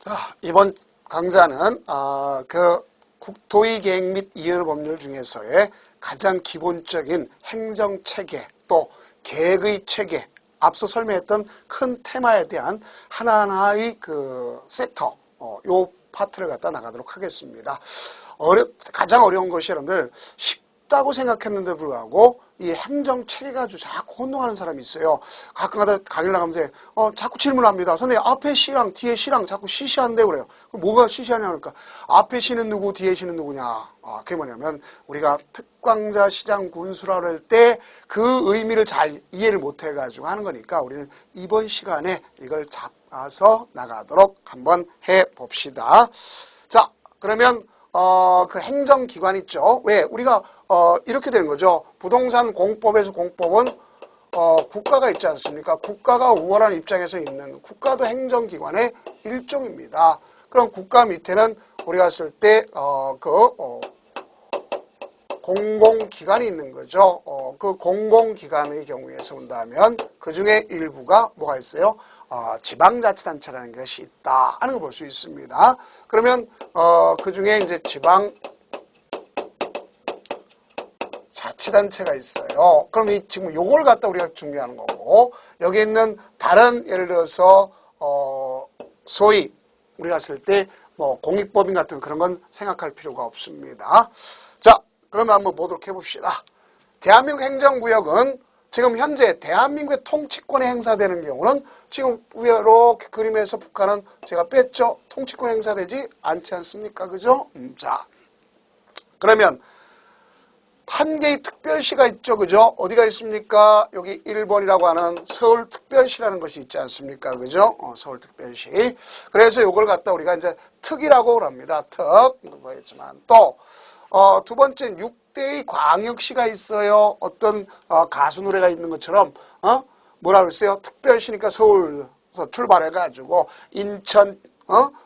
자, 이번 강좌는 그 국토의 계획 및 이윤 법률 중에서의 가장 기본적인 행정체계 또 계획의 체계, 앞서 설명했던 큰 테마에 대한 하나하나의 그 섹터, 요 파트를 갖다 나가도록 하겠습니다. 가장 어려운 것이 여러분들 쉽다고 생각했는데 불구하고 이 행정체계가 아주 자꾸 혼동하는 사람이 있어요. 가끔가다 강의를 나가면서 자꾸 질문합니다. 선생님, 앞에 시랑 뒤에 시랑 자꾸 시시한데 그래요. 뭐가 시시하냐 그러니까 앞에 시는 누구 뒤에 시는 누구냐. 그게 뭐냐면 우리가 특광자 시장 군수라고 할 때 그 의미를 잘 이해를 못 해가지고 하는 거니까 우리는 이번 시간에 이걸 잡아서 나가도록 한번 해봅시다. 자, 그러면 그 행정기관 있죠. 왜? 우리가 이렇게 되는 거죠. 부동산 공법에서 공법은 국가가 있지 않습니까? 국가가 우월한 입장에서 있는 국가도 행정기관의 일종입니다. 그럼 국가 밑에는 우리가 쓸 때 공공기관이 있는 거죠. 그 공공기관의 경우에서 본다면 그 중에 일부가 뭐가 있어요? 지방자치단체라는 것이 있다 하는 걸 볼 수 있습니다. 그러면 그 중에 이제 지방자치단체가 있어요. 그럼 지금 요걸 갖다 우리가 준비하는 거고, 여기 있는 다른 예를 들어서 소위 우리가 쓸 때 뭐 공익법인 같은 그런 건 생각할 필요가 없습니다. 자, 그러면 한번 보도록 해봅시다. 대한민국 행정구역은 지금 현재 대한민국의 통치권이 행사되는 경우는 지금 이렇게 그림에서 북한은 제가 뺐죠. 통치권 행사되지 않지 않습니까? 그죠? 자, 그러면 한 개의 특별시가 있죠. 그죠? 어디가 있습니까? 여기 1번이라고 하는 서울특별시라는 것이 있지 않습니까? 그죠? 서울특별시. 그래서 이걸 갖다 우리가 이제 특이라고 합니다. 특. 보였지만 또 두 번째는 6대의 광역시가 있어요. 어떤 가수 노래가 있는 것처럼 뭐라 그랬어요? 특별시니까 서울에서 출발해가지고 인천,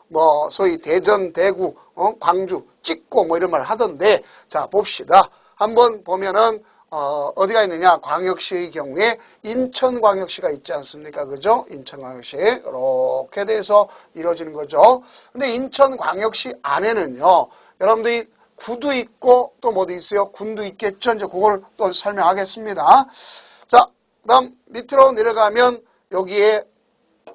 뭐 소위 대전, 대구, 광주 찍고 뭐 이런 말 하던데, 자 봅시다. 한번 보면은 어디가 있느냐? 광역시의 경우에 인천광역시가 있지 않습니까? 그죠? 인천광역시 이렇게 돼서 이루어지는 거죠. 근데 인천광역시 안에는요, 여러분들이 구도 있고 또 뭐도 있어요? 군도 있겠죠? 이제 그걸 또 설명하겠습니다. 자, 그다음 밑으로 내려가면 여기에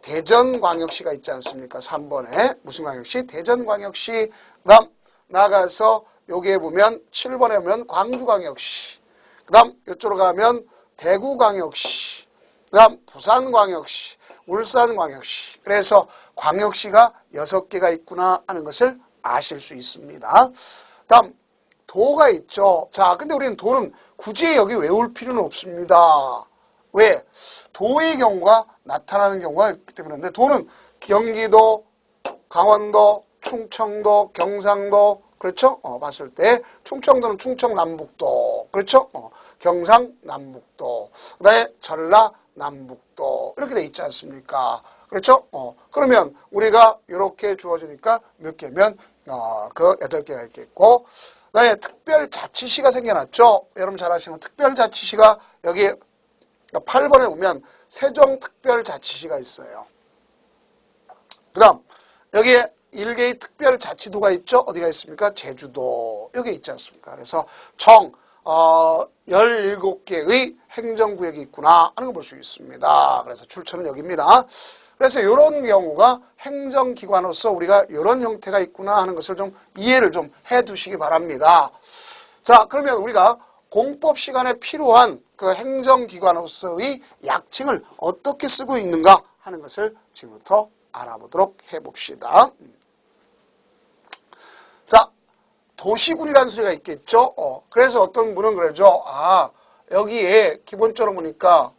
대전광역시가 있지 않습니까? 3번에 무슨 광역시? 대전광역시. 그다음 나가서 여기에 보면 7번에 보면 광주광역시. 그다음 이쪽으로 가면 대구광역시. 그다음 부산광역시, 울산광역시. 그래서 광역시가 6개가 있구나 하는 것을 아실 수 있습니다. 다음 도가 있죠. 자, 근데 우리는 도는 굳이 여기 외울 필요는 없습니다. 왜? 도의 경우가 나타나는 경우가 있기 때문에. 근데 도는 경기도, 강원도, 충청도, 경상도, 그렇죠? 봤을 때 충청도는 충청남북도, 그렇죠? 경상남북도, 그다음에 전라남북도 이렇게 돼 있지 않습니까? 그렇죠? 그러면 우리가 이렇게 주어지니까 몇 개면 그 8개가 있겠고, 그다음에 특별자치시가 생겨났죠. 여러분 잘 아시는 특별자치시가 여기 8번에 보면 세종특별자치시가 있어요. 그다음 여기에 1개의 특별자치도가 있죠. 어디가 있습니까? 제주도 여기 있지 않습니까? 그래서 총 17개의 행정구역이 있구나 하는 걸 볼 수 있습니다. 그래서 출처는 여기입니다. 그래서 이런 경우가 행정기관으로서 우리가 이런 형태가 있구나 하는 것을 좀 이해를 좀 해두시기 바랍니다. 자, 그러면 우리가 공법 시간에 필요한 그 행정기관으로서의 약칭을 어떻게 쓰고 있는가 하는 것을 지금부터 알아보도록 해봅시다. 자, 도시군이라는 소리가 있겠죠. 그래서 어떤 분은 그러죠. 여기에 기본적으로 보니까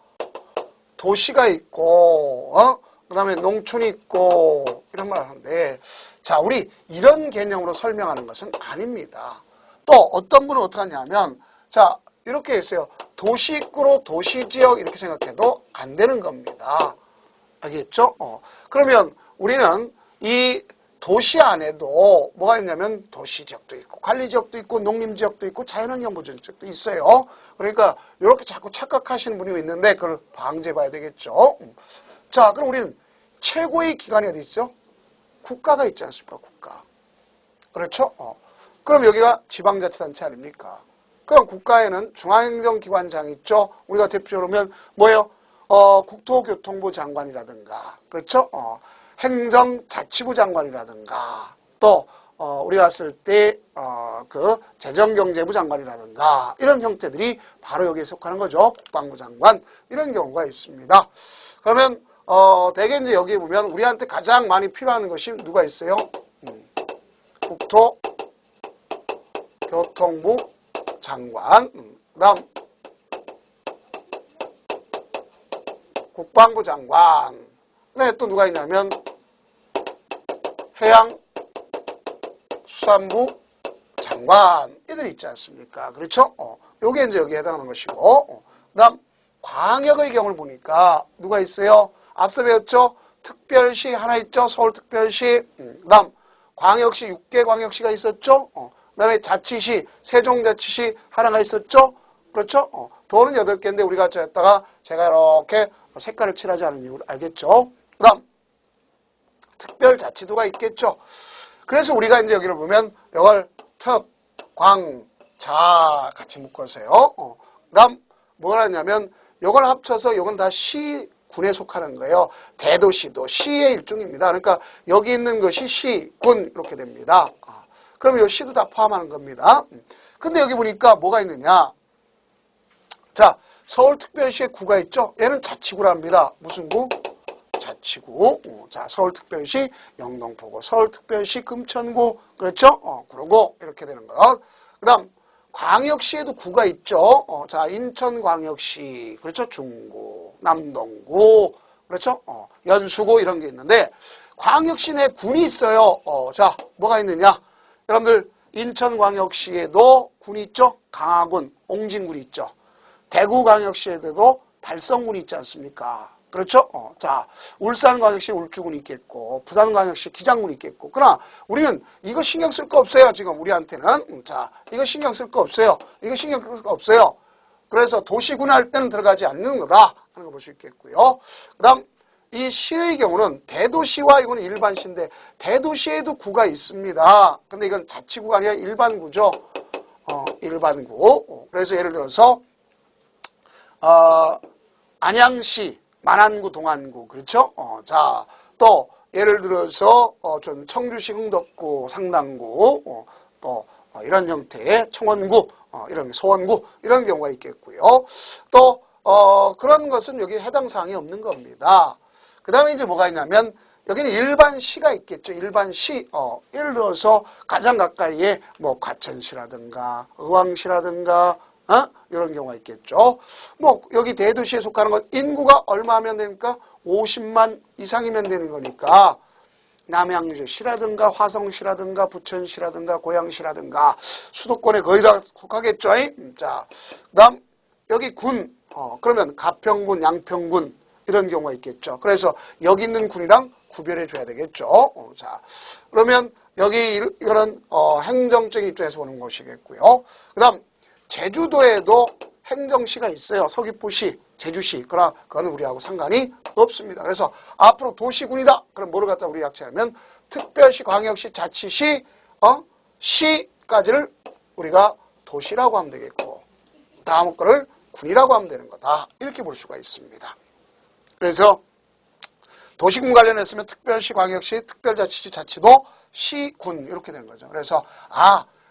도시가 있고, 그 다음에 농촌이 있고, 이런 말을 하는데, 자, 우리 이런 개념으로 설명하는 것은 아닙니다. 또 어떤 분은 어떻게 하냐면, 자, 이렇게 했어요. 도시구로 도시지역 이렇게 생각해도 안 되는 겁니다. 알겠죠? 그러면 우리는 이 도시 안에도 뭐가 있냐면 도시지역도 있고 관리지역도 있고 농림지역도 있고 자연환경보전지역도 있어요. 그러니까 이렇게 자꾸 착각하시는 분이 있는데 그걸 방지해봐야 되겠죠. 자, 그럼 우리는 최고의 기관이 어디 있죠? 국가가 있지 않습니까? 국가. 그렇죠? 그럼 여기가 지방자치단체 아닙니까? 그럼 국가에는 중앙행정기관장 있죠? 우리가 대표적으로 보면 뭐예요? 국토교통부 장관이라든가, 그렇죠? 행정자치부 장관이라든가, 또, 우리가 갔을 때, 그, 재정경제부 장관이라든가, 이런 형태들이 바로 여기에 속하는 거죠. 국방부 장관. 이런 경우가 있습니다. 그러면, 대개 이제 여기 보면 우리한테 가장 많이 필요한 것이 누가 있어요? 국토교통부 장관. 그 다음, 국방부 장관. 네, 또 누가 있냐면 해양수산부 장관. 이들이 있지 않습니까? 그렇죠? 요게 이제 여기에 해당하는 것이고. 그 다음, 광역의 경우를 보니까 누가 있어요? 앞서 배웠죠? 특별시 하나 있죠? 서울특별시. 그 다음, 광역시 6개 광역시가 있었죠? 그 다음에 자치시, 세종자치시 하나가 있었죠? 그렇죠? 도는 8개인데 우리가 했다가 제가 이렇게 색깔을 칠하지 않은 이유를 알겠죠? 그 다음, 특별자치도가 있겠죠? 그래서 우리가 이제 여기를 보면 이걸 특, 광, 자 같이 묶어서요. 그 다음, 뭐라 하냐면 이걸 합쳐서 이건 다 시, 군에 속하는 거예요. 대도시도 시의 일종입니다. 그러니까 여기 있는 것이 시, 군 이렇게 됩니다. 그럼 이 시도 다 포함하는 겁니다. 근데 여기 보니까 뭐가 있느냐. 자, 서울특별시에 구가 있죠. 얘는 자치구랍니다. 무슨 구? 자치구. 자, 서울특별시 영등포구, 서울특별시 금천구. 그렇죠? 그러고 이렇게 되는 것. 그 다음 광역시에도 구가 있죠. 자, 인천광역시. 그렇죠? 중구, 남동구. 그렇죠? 연수구 이런 게 있는데 광역시 내 군이 있어요. 자, 뭐가 있느냐. 여러분들 인천광역시에도 군이 있죠. 강화군, 옹진군이 있죠. 대구광역시에도 달성군이 있지 않습니까? 그렇죠? 자, 울산광역시 울주군이 있겠고 부산광역시 기장군이 있겠고 그러나 우리는 이거 신경 쓸 거 없어요. 지금 우리한테는. 자, 이거 신경 쓸 거 없어요. 이거 신경 쓸 거 없어요. 그래서 도시군 할 때는 들어가지 않는 거다 하는 거 볼 수 있겠고요. 그 다음 이 시의 경우는 대도시와 이거는 일반시인데 대도시에도 구가 있습니다. 근데 이건 자치구가 아니라 일반구죠. 일반구. 그래서 예를 들어서 안양시, 만안구, 동안구, 그렇죠? 자, 또 예를 들어서 좀 청주시, 흥덕구, 상당구, 또 이런 형태의 청원구, 이런 소원구 이런 경우가 있겠고요. 또 그런 것은 여기 해당 사항이 없는 겁니다. 그 다음에 이제 뭐가 있냐면 여기는 일반시가 있겠죠. 일반시. 예를 들어서 가장 가까이에 뭐 과천시라든가 의왕시라든가 이런 경우가 있겠죠. 뭐 여기 대도시에 속하는 건 인구가 얼마면 되니까 50만 이상이면 되는 거니까 남양주시라든가 화성시라든가 부천시라든가 고양시라든가 수도권에 거의 다 속하겠죠. 자, 그다음 여기 군. 그러면 가평군, 양평군 이런 경우가 있겠죠. 그래서 여기 있는 군이랑 구별해 줘야 되겠죠. 자, 그러면 여기 이거는 행정적인 입장에서 보는 것이겠고요. 그다음 제주도에도 행정시가 있어요. 서귀포시, 제주시. 그러나 그거는 우리하고 상관이 없습니다. 그래서 앞으로 도시군이다. 그럼 뭐를 갖다 우리 약체하면 특별시, 광역시, 자치시, 시까지를 우리가 도시라고 하면 되겠고 다음 거를 군이라고 하면 되는 거다. 이렇게 볼 수가 있습니다. 그래서 도시군 관련했으면 특별시, 광역시, 특별자치시, 자치도, 시, 군 이렇게 되는 거죠. 그래서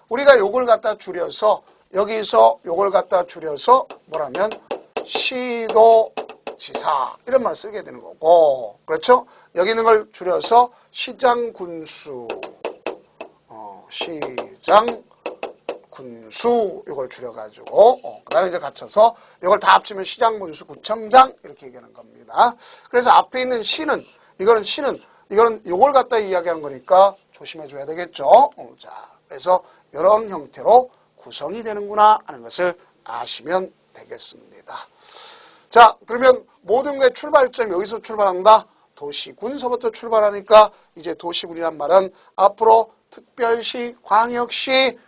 우리가 요걸 갖다 줄여서 여기서 요걸 갖다 줄여서 뭐라면 시도지사 이런 말을 쓰게 되는 거고 그렇죠? 여기 있는 걸 줄여서 시장, 군수 시장, 군수 이걸 줄여가지고 그 다음에 이제 갖춰서 이걸 다 합치면 시장, 군수, 구청장 이렇게 얘기하는 겁니다. 그래서 앞에 있는 시는 이거는 요걸 갖다 이야기하는 거니까 조심해 줘야 되겠죠. 자, 그래서 이런 형태로 구성이 되는구나 하는 것을 아시면 되겠습니다. 자, 그러면 모든 게 출발점이 여기서 출발한다. 도시군서부터 출발하니까 이제 도시군이란 말은 앞으로 특별시, 광역시,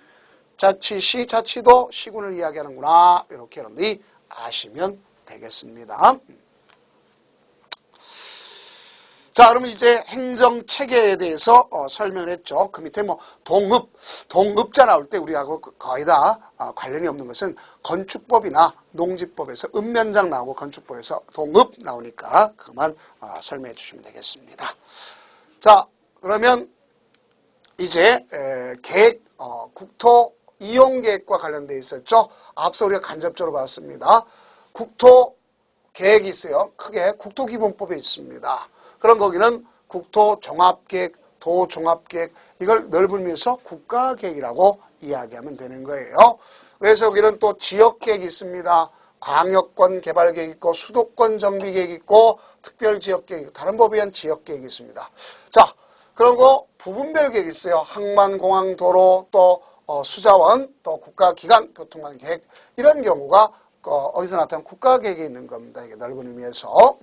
자치시, 자치도, 시군을 이야기하는구나. 이렇게 여러분들이 아시면 되겠습니다. 자, 그러면 이제 행정체계에 대해서 설명을 했죠. 그 밑에 뭐 동읍자 나올 때 우리하고 거의 다 관련이 없는 것은 건축법이나 농지법에서 읍면장 나오고 건축법에서 동읍 나오니까 그만 설명해 주시면 되겠습니다. 자, 그러면 이제 계획, 국토 이용계획과 관련되어 있었죠. 앞서 우리가 간접적으로 봤습니다. 국토 계획이 있어요. 크게 국토기본법에 있습니다. 그럼 거기는 국토종합계획, 도종합계획 이걸 넓은 의미에서 국가계획이라고 이야기하면 되는 거예요. 그래서 여기는 또 지역계획이 있습니다. 광역권 개발계획이 있고 수도권 정비계획이 있고 특별지역계획, 다른 법에 의한 지역계획이 있습니다. 자, 그런 거 부분별 계획이 있어요. 항만, 공항, 도로, 또 수자원, 또 국가기관, 교통망 계획 이런 경우가 어디서 나타나면 국가계획이 있는 겁니다. 이게 넓은 의미에서.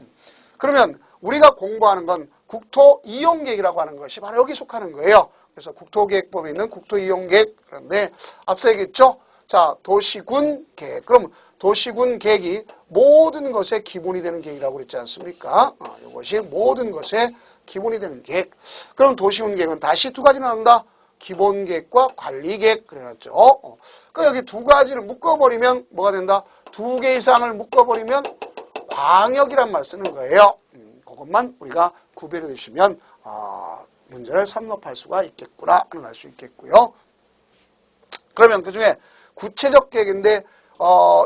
그러면 우리가 공부하는 건 국토이용계획이라고 하는 것이 바로 여기 속하는 거예요. 그래서 국토계획법에 있는 국토이용계획. 그런데 앞서 얘기했죠. 자, 도시군계획. 그럼 도시군계획이 모든 것의 기본이 되는 계획이라고 그랬지 않습니까? 이것이 모든 것의 기본이 되는 계획. 그럼 도시군계획은 다시 두 가지로 나눈다. 기본계획과 관리계획 그래놨죠. 그 여기 두 가지를 묶어버리면 뭐가 된다? 두 개 이상을 묶어버리면 광역이란 말 쓰는 거예요. 그것만 우리가 구별해 주시면 문제를 섭렵할 수가 있겠구나 하는 알 수 있겠고요. 그러면 그중에 구체적 계획인데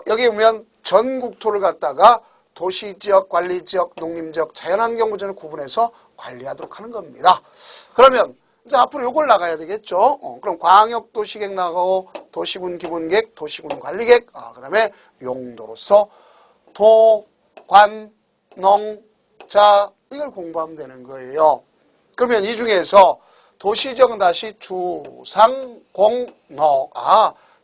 여기 보면 전국토를 갖다가 도시지역, 관리지역, 농림지역, 자연환경보전을 구분해서 관리하도록 하는 겁니다. 그러면 이제 앞으로 이걸 나가야 되겠죠. 그럼 광역도시계획 나가고 도시군 기본계획, 도시군 관리계획, 그 다음에 용도로서 도, 관, 농, 자 이걸 공부하면 되는 거예요. 그러면 이 중에서 도시지역은 다시 주, 상, 공, 녹.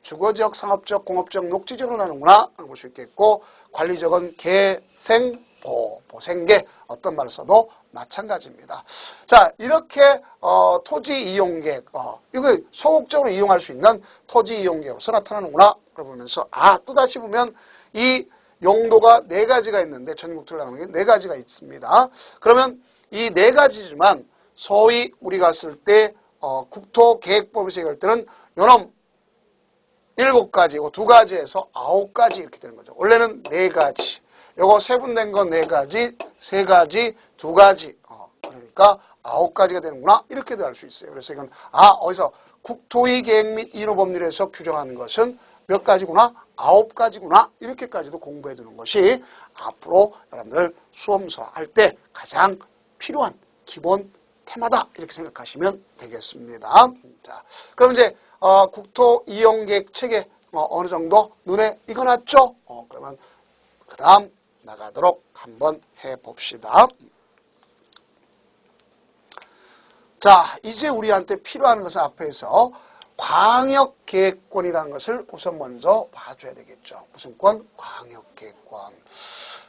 주거지역, 상업지역, 공업지역, 녹지지역으로 나누는구나 하는 볼 수 있겠고 관리지역은 개, 생, 보, 보생계 어떤 말을 써도 마찬가지입니다. 자, 이렇게 토지 이용계획 이거 소극적으로 이용할 수 있는 토지 이용계획으로서 나타나는구나 그러면서 또다시 보면 이 용도가 네 가지가 있는데 전국토를 나누는 게 네 가지가 있습니다. 그러면 이 네 가지지만 소위 우리가 쓸 때 국토계획법에서 얘기할 때는 요놈 7가지고 2가지에서 9가지 이렇게 되는 거죠. 원래는 4가지. 요거 세분된 건 4가지, 3가지, 2가지. 그러니까 9가지가 되는구나. 이렇게도 알 수 있어요. 그래서 이건 어디서 국토의 계획 및 인후법률에서 규정하는 것은 몇 가지구나? 9가지구나. 이렇게까지도 공부해 두는 것이 앞으로 여러분들 수험서 할 때 가장 필요한 기본 테마다. 이렇게 생각하시면 되겠습니다. 자, 그럼 이제 국토 이용계획 체계 어느 정도 눈에 익어놨죠? 그러면 그 다음 나가도록 한번 해봅시다. 자, 이제 우리한테 필요한 것은 앞에서 광역계획권이라는 것을 우선 먼저 봐줘야 되겠죠. 무슨 권? 광역계획권.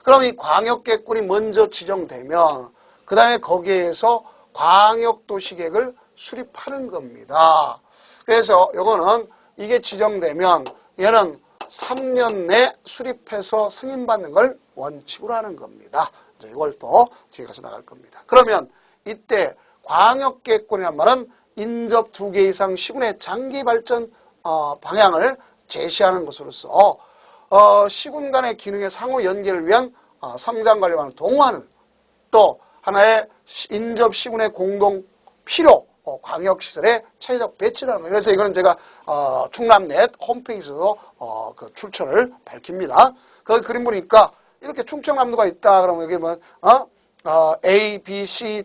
그럼 이 광역계획권이 먼저 지정되면 그 다음에 거기에서 광역도시계획을 수립하는 겁니다. 그래서 요거는 이게 지정되면 얘는 3년 내 수립해서 승인받는 걸 원칙으로 하는 겁니다. 이제 이걸 또 뒤에 가서 나갈 겁니다. 그러면 이때 광역계획권이란 말은 인접 2개 이상 시군의 장기 발전 방향을 제시하는 것으로서 시군 간의 기능의 상호 연계를 위한 성장 관리망을 동호하는 또 하나의 인접 시군의 공동 필요 광역시설의 체계적 배치라는 거예요. 그래서 이거는 제가 충남넷 홈페이지에서 그 출처를 밝힙니다. 거기 그림 보니까 이렇게 충청남도가 있다. 그러면 여기 뭐 A, B, C,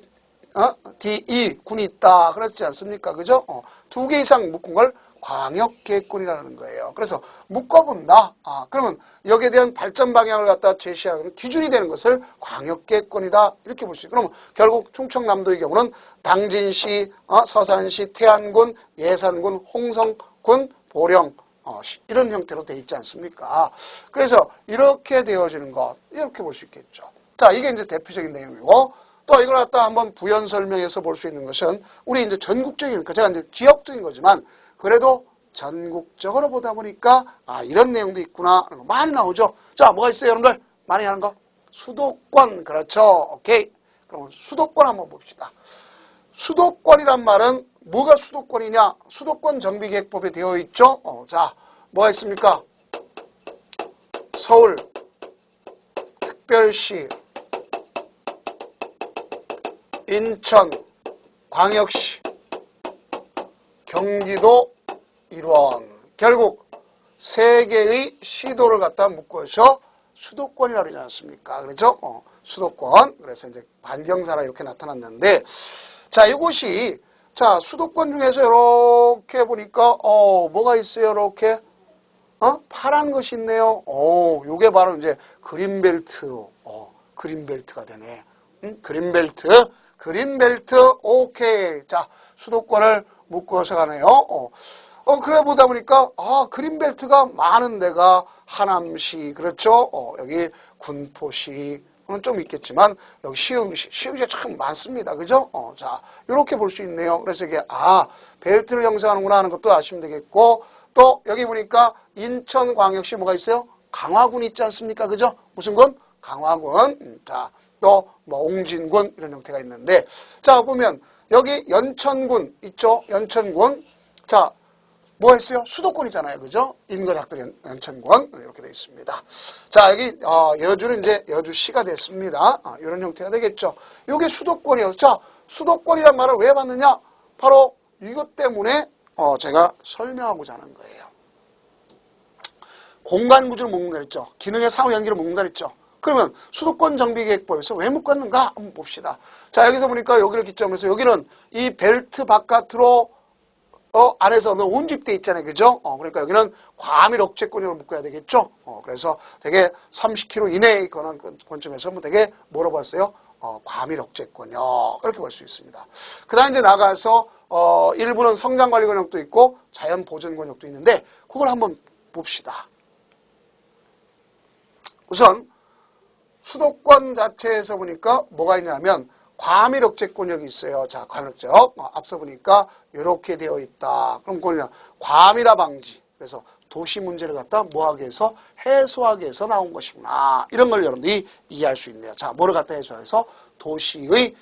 D, E 군이 있다. 그렇지 않습니까? 그죠? 2개 이상 묶은 걸 광역계획권이라는 거예요. 그래서 묶어본다. 그러면 여기에 대한 발전 방향을 갖다 제시하는 기준이 되는 것을 광역계획권이다. 이렇게 볼 수 있어요. 그러면 결국 충청남도의 경우는 당진시, 서산시, 태안군, 예산군, 홍성군, 보령 이런 형태로 되어 있지 않습니까? 그래서 이렇게 되어지는 것 이렇게 볼 수 있겠죠. 자, 이게 이제 대표적인 내용이고 또 이걸 갖다 한번 부연 설명해서 볼 수 있는 것은 우리 이제 전국적이니까 제가 이제 지역적인 거지만 그래도 전국적으로 보다 보니까 이런 내용도 있구나 하는 거 많이 나오죠. 자, 뭐가 있어요, 여러분들? 많이 하는 거? 수도권. 그렇죠. 오케이. 그럼 수도권 한번 봅시다. 수도권이란 말은 뭐가 수도권이냐? 수도권 정비계획법에 되어 있죠. 자, 뭐가 있습니까? 서울, 특별시, 인천, 광역시, 경기도 일원. 결국 세 개의 시도를 갖다 묶어서 수도권이라고 그러지 않습니까? 그렇죠? 수도권. 그래서 이제 반경사라 이렇게 나타났는데, 자, 이곳이, 자, 수도권 중에서 이렇게 보니까, 뭐가 있어요? 이렇게, 파란 것이 있네요. 요게 바로 이제 그린벨트, 그린벨트가 되네. 그린벨트, 오케이. 자, 수도권을 묶어서 가네요. 그래 보다 보니까, 그린벨트가 많은 데가 하남시, 그렇죠? 여기 군포시, 좀 있겠지만, 여기 시흥시가 참 많습니다. 그죠? 자, 요렇게 볼 수 있네요. 그래서 이게, 벨트를 형성하는구나 하는 것도 아시면 되겠고, 또, 여기 보니까, 인천광역시 뭐가 있어요? 강화군 있지 않습니까? 그죠? 무슨 군? 강화군. 자, 또, 뭐, 옹진군, 이런 형태가 있는데, 자, 보면, 여기 연천군 있죠? 연천군. 자, 뭐 했어요? 수도권이잖아요. 그죠? 인거작들 연천군. 이렇게 되어 있습니다. 자, 여기, 여주는 이제 여주시가 됐습니다. 이런 형태가 되겠죠. 이게 수도권이에요. 자, 수도권이란 말을 왜 봤느냐? 바로 이것 때문에, 제가 설명하고자 하는 거예요. 공간 구조를 묶는다 했죠. 기능의 상호 연기를 묶는다 했죠. 그러면 수도권 정비계획법에서 왜 묶었는가? 한번 봅시다. 자, 여기서 보니까 여기를 기점으로 해서 여기는 이 벨트 바깥으로 안에서는 운집돼 있잖아요. 그죠? 그러니까 여기는 과밀 억제권으로 묶어야 되겠죠? 그래서 되게 30km 이내에 관한 권점에서 뭐 되게 뭐로 봤어요? 과밀 억제권이요. 이렇게 볼 수 있습니다. 그 다음에 이제 나가서, 일부는 성장관리 권역도 있고 자연 보전 권역도 있는데 그걸 한번 봅시다. 우선, 수도권 자체에서 보니까 뭐가 있냐면 과밀 억제권역이 있어요. 자, 과밀억제역. 앞서 보니까 이렇게 되어 있다. 그럼 그거는 과밀화 방지. 그래서 도시 문제를 갖다 뭐하게 해서 해소하게 해서 나온 것이구나. 이런 걸 여러분들이 이해할 수 있네요. 자, 뭐를 갖다 해소해서 도시의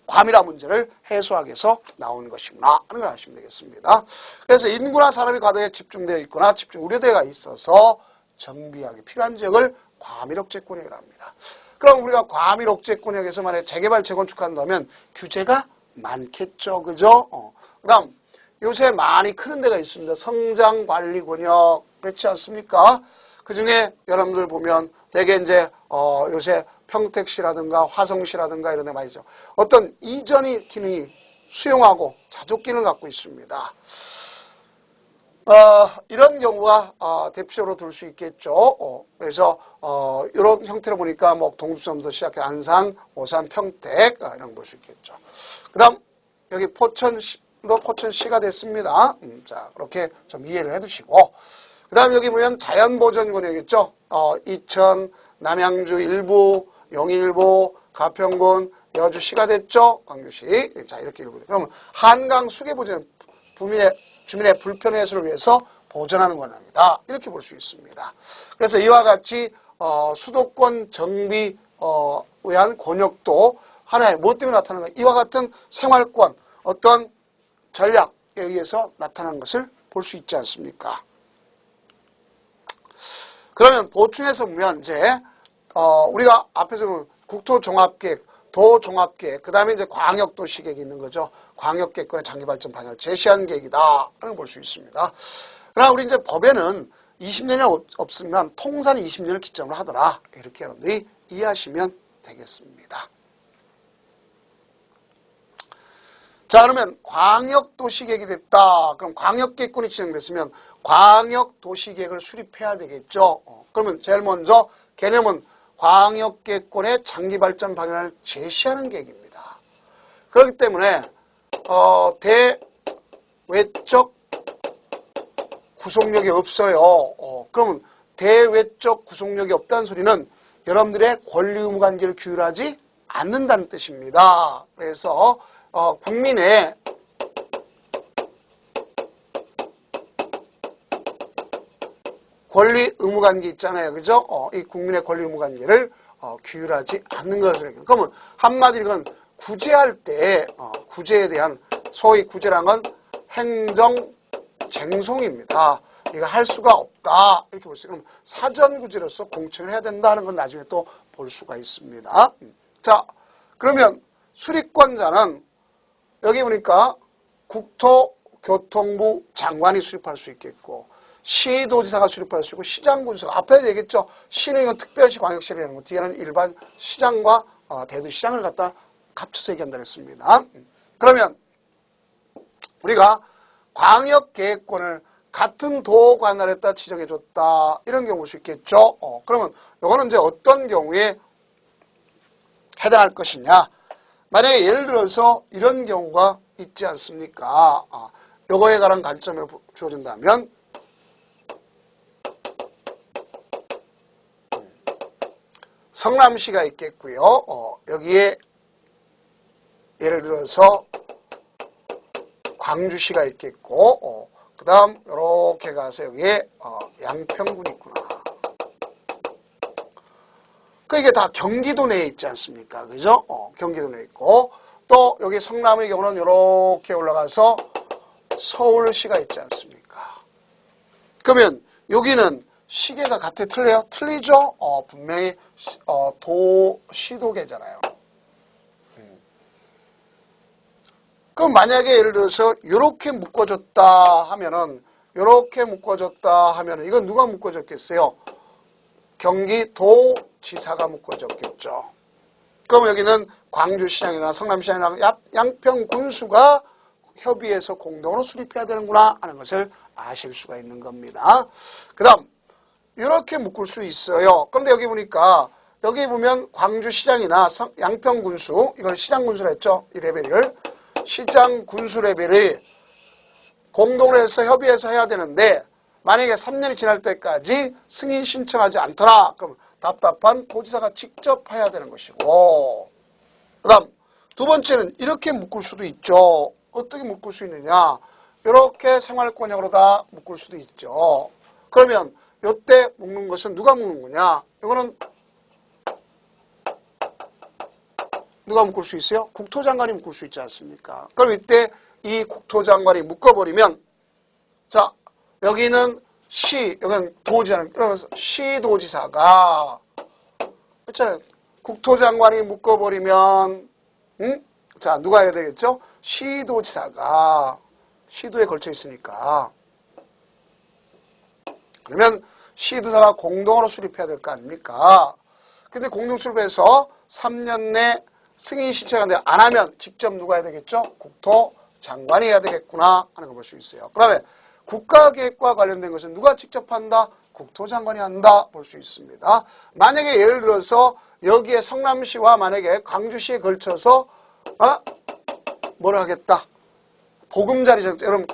과밀화 문제를 해소하기 위해서 나온 것이구나 하는 걸 아시면 되겠습니다. 그래서 인구나 산업이 과도하게 집중되어 있거나 집중 우려대가 있어서 정비하기 필요한 지역을 과밀억제권역이라고 합니다. 그럼 우리가 과밀억제권역에서 만약에 재개발 재건축한다면 규제가 많겠죠. 그죠? 그 다음 요새 많이 크는 데가 있습니다. 성장관리권역 그렇지 않습니까? 그 중에 여러분들 보면 되게 이제 요새 평택시라든가 화성시라든가 이런 데 많이 있죠. 어떤 이전이 기능이 수용하고 자족 기능을 갖고 있습니다. 이런 경우가 대표적으로 둘 수 있겠죠. 그래서 이런 형태로 보니까 뭐 동두섬부터 시작해 안산, 오산, 평택 이런 거 볼 수 있겠죠. 그다음 여기 포천시가 됐습니다. 자, 그렇게 좀 이해를 해두시고 그다음 여기 보면 자연보전군이겠죠. 이천, 남양주 일부, 용인일부, 가평군, 여주시가 됐죠. 광주시. 자, 이렇게 일부. 그러면 한강 수계보전 주민의 불편 해소를 위해서 보전하는 권한이다. 이렇게 볼 수 있습니다. 그래서 이와 같이 수도권 정비 위한 권역도 하나의 무엇 때문에 나타나는 것 이와 같은 생활권 어떤 전략에 의해서 나타나는 것을 볼 수 있지 않습니까? 그러면 보충해서 보면 이제 우리가 앞에서 보면 국토종합계획 도종합계획, 그 다음에 이제 광역도시계획이 있는 거죠. 광역계획권의 장기발전 방향을 제시한 계획이다. 라는 걸 볼 수 있습니다. 그러나 우리 이제 법에는 20년이 없으면 통산 20년을 기점으로 하더라. 이렇게 여러분들이 이해하시면 되겠습니다. 자, 그러면 광역도시계획이 됐다. 그럼 광역계획권이 지정됐으면 광역도시계획을 수립해야 되겠죠. 그러면 제일 먼저 개념은 광역계획권의 장기발전 방향을 제시하는 계획입니다. 그렇기 때문에 대외적 구속력이 없어요. 그러면 대외적 구속력이 없다는 소리는 여러분들의 권리 의무 관계를 규율하지 않는다는 뜻입니다. 그래서 국민의 권리 의무 관계 있잖아요. 그죠? 이 국민의 권리 의무 관계를 규율하지 않는 것을 얘기해요. 그러면 한마디로 이건 구제할 때 구제에 대한 소위 구제란 건 행정쟁송입니다. 이거 할 수가 없다 이렇게 볼 수 있어요. 그럼 사전구제로서 공청을 해야 된다는 건 나중에 또 볼 수가 있습니다. 자, 그러면 수립권자는 여기 보니까 국토교통부 장관이 수립할 수 있겠고 시도지사가 수립할 수 있고 시장군수가 앞에 얘기했죠. 시는 이건 특별시 광역시라는 거 뒤에는 일반 시장과 대도시장을 갖다 합쳐서 얘기한다 했습니다. 그러면 우리가 광역계획권을 같은 도 관할에다 지정해줬다 이런 경우 볼 수 있겠죠. 그러면 이거는 이제 어떤 경우에 해당할 것이냐. 만약에 예를 들어서 이런 경우가 있지 않습니까? 요거에 관한 관점을 주어진다면 성남시가 있겠고요. 여기에 예를 들어서 광주시가 있겠고 그 다음 이렇게 가서 여기에 양평군이 있구나. 그 이게 다 경기도 내에 있지 않습니까? 그죠? 경기도 내에 있고 또 여기 성남의 경우는 이렇게 올라가서 서울시가 있지 않습니까? 그러면 여기는 시계가 같아 틀려요? 틀리죠? 분명히 시도계잖아요. 그럼 만약에 예를 들어서 이렇게 묶어줬다 하면은 이건 누가 묶어줬겠어요? 경기도지사가 묶어줬겠죠. 그럼 여기는 광주시장이나 성남시장이나 양평군수가 협의해서 공동으로 수립해야 되는구나 하는 것을 아실 수가 있는 겁니다. 그 다음 이렇게 묶을 수 있어요. 그런데 여기 보니까 여기 보면 광주시장이나 양평군수 이걸 시장군수라 했죠. 이 레벨을 시장군수 레벨을 공동으로 해서 협의해서 해야 되는데 만약에 3년이 지날 때까지 승인 신청하지 않더라. 그럼 답답한 도지사가 직접 해야 되는 것이고 그 다음 두 번째는 이렇게 묶을 수도 있죠. 어떻게 묶을 수 있느냐. 이렇게 생활권역으로 다 묶을 수도 있죠. 그러면 이때 묶는 것은 누가 묶는 거냐. 이거는 누가 묶을 수 있어요? 국토장관이 묶을 수 있지 않습니까? 그럼 이때 이 국토장관이 묶어버리면 자 여기는 여기는 도지사는 그래서 시도지사가 있잖아요. 국토장관이 묶어버리면 자 누가 해야 되겠죠? 시도지사가 시도에 걸쳐 있으니까 그러면 시도지사가 공동으로 수립해야 될 거 아닙니까? 근데 공동 수립해서 3년 내 승인 신청하는데 안 하면 직접 누가 해야 되겠죠? 국토장관이 해야 되겠구나 하는 걸 볼 수 있어요. 그다음에 국가계획과 관련된 것은 누가 직접 한다? 국토장관이 한다 볼 수 있습니다. 만약에 예를 들어서 여기에 성남시와 만약에 광주시에 걸쳐서 뭐를 하겠다? 보금자리 여러분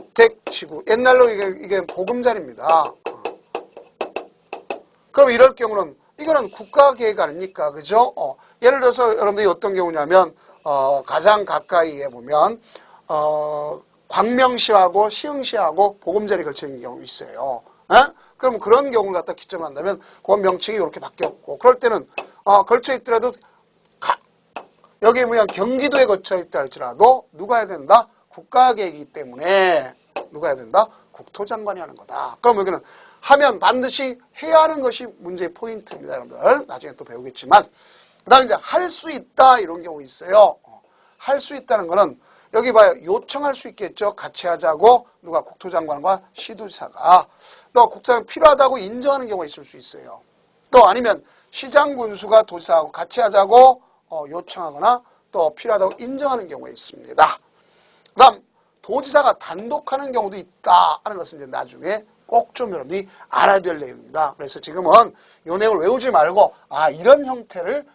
공공주택지구 옛날로 이게 보금자리입니다. 그럼 이럴 경우는 이거는 국가계획 아닙니까? 그죠? 예를 들어서 여러분들이 어떤 경우냐면 가장 가까이에 보면 광명시하고 시흥시하고 보금자리 걸쳐 있는 경우 있어요. 그럼 그런 경우를 갖다 기점을 한다면 그 명칭이 이렇게 바뀌었고 그럴 때는 걸쳐 있더라도 여기 뭐냐 경기도에 걸쳐 있다 할지라도 누가 해야 된다? 국가계획이기 때문에 누가 해야 된다? 국토장관이 하는 거다. 그럼 여기는 하면 반드시 해야 하는 것이 문제의 포인트입니다. 여러분들 나중에 또 배우겠지만 그 다음에 이제 할 수 있다 이런 경우 있어요. 할 수 있다는 거는 여기 봐요. 요청할 수 있겠죠. 같이 하자고 누가 국토장관과 시도지사가 또 국토장관 필요하다고 인정하는 경우가 있을 수 있어요. 또 아니면 시장군수가 도지사하고 같이 하자고 요청하거나 또 필요하다고 인정하는 경우가 있습니다. 그 다음 도지사가 단독 하는 경우도 있다 하는 것은 이제 나중에 꼭 좀 여러분이 알아야 될 내용입니다. 그래서 지금은 이 내용을 외우지 말고 이런 형태를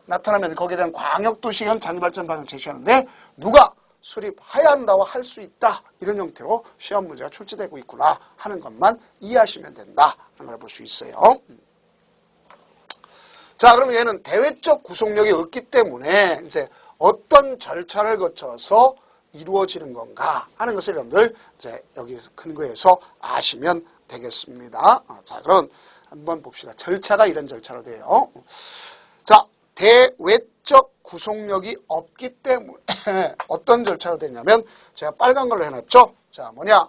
나타나면 거기에 대한 광역도시형 자녀발전 방향을 제시하는데 누가 수립해야 한다고 할 수 있다 이런 형태로 시험 문제가 출제되고 있구나 하는 것만 이해하시면 된다 하는 걸 볼 수 있어요. 자, 그럼 얘는 대외적 구속력이 없기 때문에 이제 어떤 절차를 거쳐서 이루어지는 건가 하는 것을 여러분들 이제 여기서 근거해서 아시면 되겠습니다. 자, 그럼 한번 봅시다. 절차가 이런 절차로 돼요. 자, 대외적 구속력이 없기 때문에 어떤 절차로 되냐면 제가 빨간 걸로 해놨죠. 자, 뭐냐?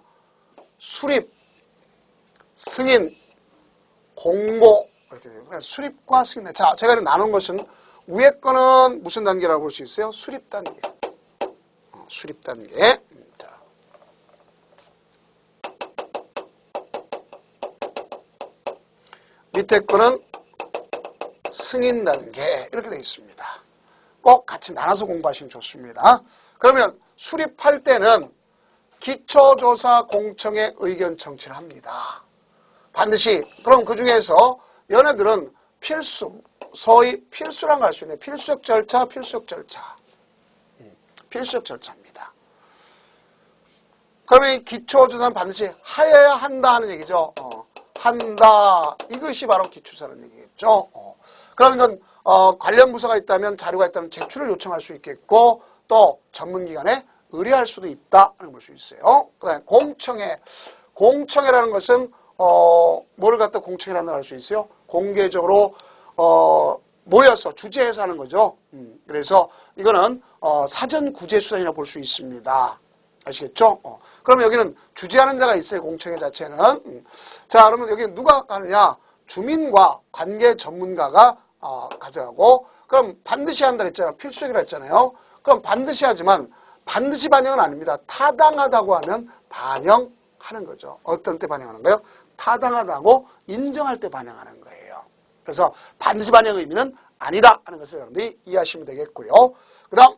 수립, 승인, 공고 이렇게 돼요. 그래서 수립과 승인. 자, 제가 이렇게 나눈 것은 위에 거는 무슨 단계라고 볼 수 있어요? 수립 단계. 수립 단계. 자. 밑에 거는 승인 단계 이렇게 되어 있습니다. 꼭 같이 나눠서 공부하시면 좋습니다. 그러면 수립할 때는 기초조사 공청회 의견 청취를 합니다. 반드시. 그럼 그 중에서 얘네들은 필수, 소위 필수라고 할 수 있는 필수적 절차, 필수적 절차. 필수적 절차입니다. 그러면 이 기초조사는 반드시 하여야 한다 하는 얘기죠. 한다. 이것이 바로 기초조사라는 얘기겠죠. 그럼 이건 관련 부서가 있다면 자료가 있다면 제출을 요청할 수 있겠고 또 전문기관에 의뢰할 수도 있다 하는 걸 볼 수 있어요. 그 다음에 공청회. 공청회라는 것은 뭐를 갖다 공청회라고 할 수 있어요? 공개적으로 모여서 주재해서 하는 거죠. 그래서 이거는 사전 구제 수단이라고 볼 수 있습니다. 아시겠죠? 그러면 여기는 주재하는 자가 있어요. 공청회 자체는. 자, 그러면 여기 누가 가느냐? 주민과 관계 전문가가 가져가고 그럼 반드시 한다 그랬잖아요. 필수적이라 했잖아요. 그럼 반드시 하지만 반드시 반영은 아닙니다. 타당하다고 하면 반영하는 거죠. 어떤 때 반영하는 거예요? 타당하다고 인정할 때 반영하는 거예요. 그래서 반드시 반영의 의미는 아니다 하는 것을 여러분들이 이해하시면 되겠고요. 그 다음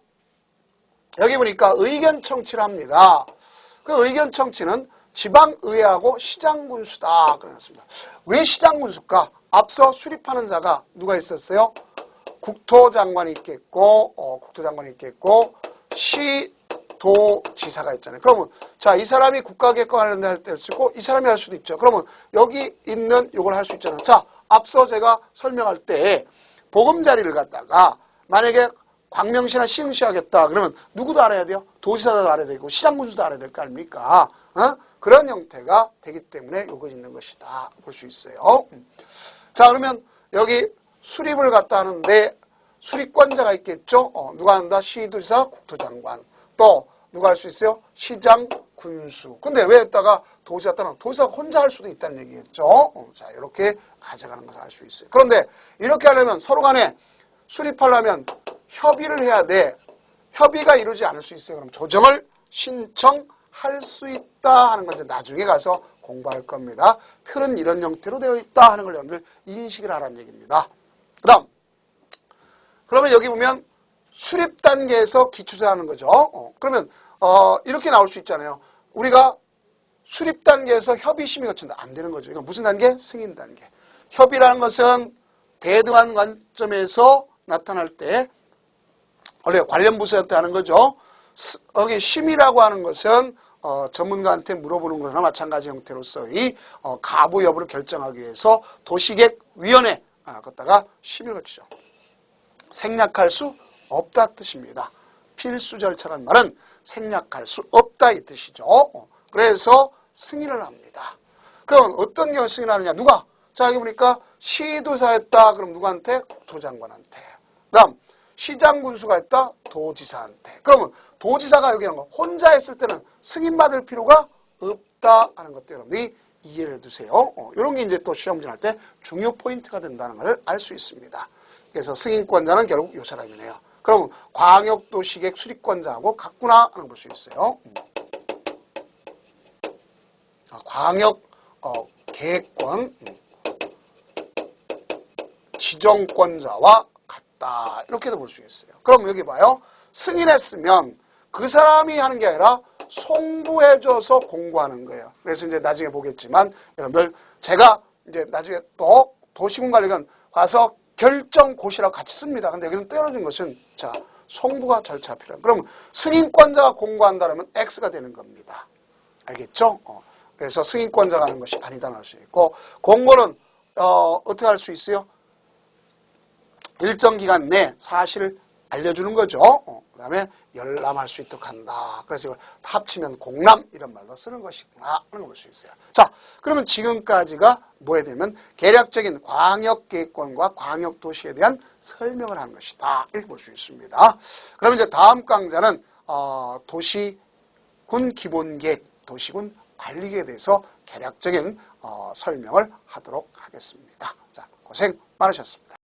여기 보니까 의견 청취를 합니다. 그 의견 청취는 지방의회하고 시장군수다 그랬습니다. 왜 시장군수일까? 앞서 수립하는 자가 누가 있었어요? 국토장관이 있겠고 국토장관이 있겠고 시도지사가 있잖아요. 그러면 자, 이 사람이 국가계획과 관련된 할 때 할 수 있고 이 사람이 할 수도 있죠. 그러면 여기 있는 요걸 할 수 있잖아요. 자, 앞서 제가 설명할 때 보금자리를 갖다가 만약에 광명시나 시흥시 하겠다 그러면 누구도 알아야 돼요? 도지사도 알아야 되고 시장군수도 알아야 될 거 아닙니까? 그런 형태가 되기 때문에 요거 있는 것이다 볼 수 있어요. 자, 그러면 여기 수립을 갖다 하는데 수립권자가 있겠죠. 누가 한다? 시도지사, 국토장관. 또 누가 할 수 있어요? 시장, 군수. 근데 왜 했다가 도지사 따라 도지사가 혼자 할 수도 있다는 얘기겠죠. 자, 이렇게 가져가는 것을 알 수 있어요. 그런데 이렇게 하려면 서로 간에 수립하려면 협의를 해야 돼. 협의가 이루어지지 않을 수 있어요. 그럼 조정을 신청할 수 있다 하는 건 이제 나중에 가서 공부할 겁니다. 틀은 이런 형태로 되어 있다 하는 걸 여러분들 인식을 하라는 얘기입니다. 그 다음 그러면 여기 보면 수립 단계에서 기초조사하는 거죠. 그러면 이렇게 나올 수 있잖아요. 우리가 수립 단계에서 협의 심의 거친다. 안 되는 거죠. 이건 무슨 단계? 승인 단계. 협의라는 것은 대등한 관점에서 나타날 때 원래 관련 부서한테 하는 거죠. 여기 심의라고 하는 것은 전문가한테 물어보는 거나 마찬가지 형태로서의 가부 여부를 결정하기 위해서 도시계획위원회 갖다가 심의를 거치죠. 생략할 수 없다 뜻입니다. 필수 절차란 말은 생략할 수 없다 이 뜻이죠. 그래서 승인을 합니다. 그럼 어떤 경우 승인하느냐? 누가? 자, 여기 보니까 시도사 했다. 그럼 누구한테? 국토장관한테. 그다음 시장군수가 했다. 도지사한테. 그러면 도지사가 여기 하는 거 혼자 했을 때는 승인받을 필요가 없다 하는 것들 여러분이 이해를 해두세요. 이런 게 이제 또 시험 문제 할 때 중요 포인트가 된다는 걸 알 수 있습니다. 그래서 승인권자는 결국 요 사람이네요. 그럼 광역도시계획 수립권자하고 같구나 하는 걸 볼 수 있어요. 광역 계획권 지정권자와 같다 이렇게도 볼 수 있어요. 그럼 여기 봐요. 승인했으면 그 사람이 하는 게 아니라 송부해줘서 공고하는 거예요. 그래서 이제 나중에 보겠지만 여러분들 제가 이제 나중에 또 도시군관리관 가서 결정고시라고 같이 씁니다. 근데 여기는 떼어준 것은 자 송부가 절차가 필요해요. 그러면 승인권자가 공고한다면 X가 되는 겁니다. 알겠죠? 그래서 승인권자가 하는 것이 아니다는 할 수 있고 공고는 어떻게 할 수 있어요? 일정 기간 내 사실을 알려주는 거죠. 그 다음에 열람할 수 있도록 한다. 그래서 이걸 합치면 공람 이런 말도 쓰는 것이구나 하는 걸 볼 수 있어요. 자, 그러면 지금까지가 뭐에 되면 계략적인 광역계획권과 광역도시에 대한 설명을 하는 것이다. 이렇게 볼 수 있습니다. 그러면 이제 다음 강좌는 도시군 기본계획, 도시군 관리계에 대해서 계략적인 설명을 하도록 하겠습니다. 자, 고생 많으셨습니다.